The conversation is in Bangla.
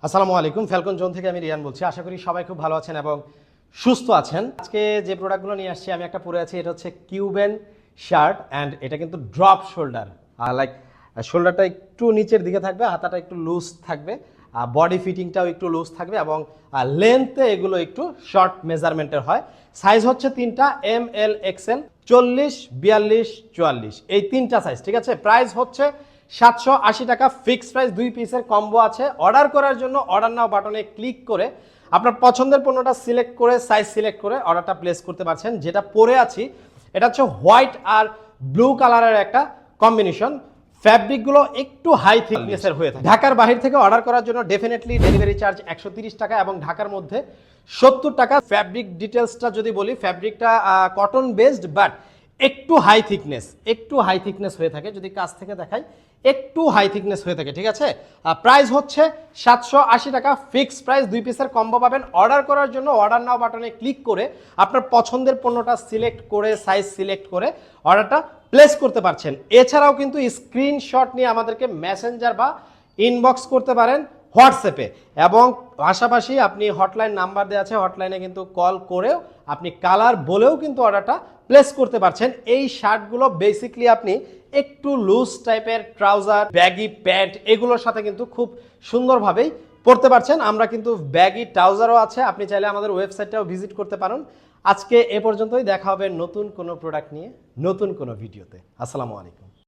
আসসালামু আলাইকুম, ফ্যালকন জোন থেকে আমি রিয়ান বলছি। আশা করি সবাই খুব ভালো আছেন এবং সুস্থ আছেন। আজকে যে প্রোডাক্টগুলো নিয়ে আসছি, আমি একটা পরে আছি, এটা হচ্ছে কিউবেন শার্ট অ্যান্ড এটা কিন্তু ড্রপ শোল্ডার, লাইক শোল্ডারটা একটু নিচের দিকে থাকবে, হাতাটা একটু লুজ থাকবে, বডি ফিটিংটাও একটু লুজ থাকবে এবং লেন্থে এগুলো একটু শর্ট মেজারমেন্টের হয়। সাইজ হচ্ছে তিনটা, এম এল এক্সেল, 40, 42, 44, এই তিনটা সাইজ, ঠিক আছে। প্রাইস হচ্ছে 780 টাকা, ফিক্সড প্রাইস। 2 পিসের কম্বো আছে। অর্ডার করার জন্য অর্ডার নাও বাটনে ক্লিক করে আপনার পছন্দের পণ্যটা সিলেক্ট করে সাইজ সিলেক্ট করে অর্ডারটা প্লেস করতে পারছেন। যেটা পরে আছি এটা হচ্ছে হোয়াইট আর ব্লু কালারের একটা কম্বিনেশন। ফ্যাব্রিকগুলো একটু হাই থিকনেসের হয়ে থাকে। ঢাকার বাহির থেকে অর্ডার করার জন্য ডেফিনেটলি ডেলিভারি চার্জ 130 টাকা এবং ঢাকার মধ্যে 70 টাকা। ফ্যাব্রিক ডিটেলসটা যদি বলি, ফ্যাব্রিকটা কটন বেসড বাট একটু হাই থিকনেস হয়ে থাকে। যদি কাছ থেকে দেখাই, একটু হাই থিকনেস হয়ে থাকে, ঠিক আছে। প্রাইস হচ্ছে 780 টাকা, ফিক্সড প্রাইস। 2 পিসের কম্বো পাবেন। অর্ডার করার জন্য অর্ডার নাও বাটনে ক্লিক করে আপনার পছন্দের পণ্যটা সিলেক্ট করে সাইজ সিলেক্ট করে অর্ডারটা প্লেস করতে পারছেন। এছাড়াও কিন্তু স্ক্রিনশট নিয়ে আমাদেরকে মেসেঞ্জার বা ইনবক্স করতে পারেন হোয়াটসঅ্যাপে, এবং পাশাপাশি আপনি হটলাইন নাম্বার দেওয়া আছে, হটলাইনে কিন্তু কল করেও আপনি কালার বলেও কিন্তু অর্ডারটা প্লেস করতে পারছেন। এই শার্টগুলো বেসিকলি আপনি একটু লুজ টাইপের ট্রাউজার, ব্যাগি প্যান্ট এগুলোর সাথে কিন্তু খুব সুন্দরভাবেই পরতে পারছেন। আমরা কিন্তু ব্যাগি ট্রাউজারও আছে, আপনি চাইলে আমাদের ওয়েবসাইটটাও ভিজিট করতে পারেন। আজকে এ পর্যন্তই, দেখা হবে নতুন কোনো প্রোডাক্ট নিয়ে নতুন কোনো ভিডিওতে। আসসালামু আলাইকুম।